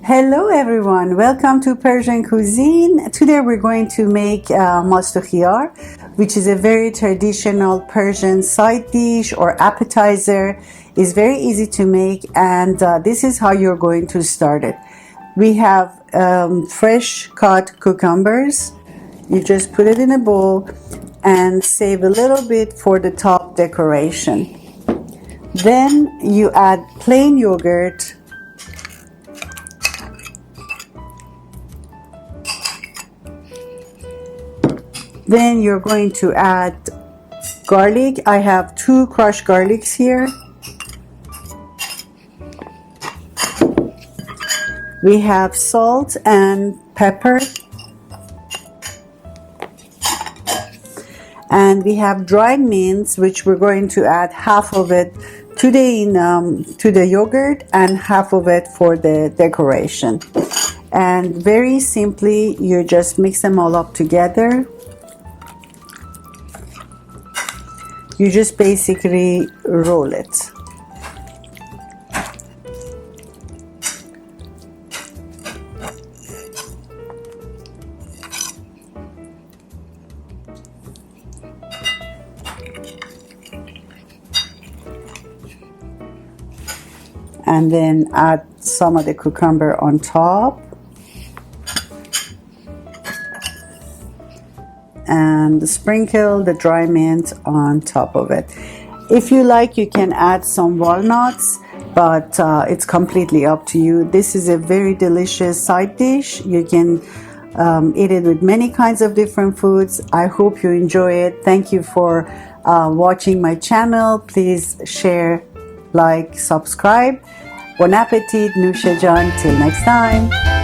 Hello everyone, welcome to Persian Cuisine. Today we're going to make Mast Khiyar, which is a very traditional Persian side dish or appetizer. It's very easy to make, and this is how you're going to start it. We have fresh cut cucumbers. You just put it in a bowl and save a little bit for the top decoration. Then you add plain yogurt. Then you're going to add garlic. I have 2 crushed garlics here. We have salt and pepper. And we have dried mints, which we're going to add half of it to the yogurt and half of it for the decoration. And very simply, you just mix them all up together. You just basically roll it. And then add some of the cucumber on top. And sprinkle the dry mint on top of it. If you like, you can add some walnuts, but it's completely up to you. This is a very delicious side dish. You can eat it with many kinds of different foods. I hope you enjoy it. Thank you for watching my channel. Please share, like, subscribe. Bon appetit, Nusha Jan. Till next time.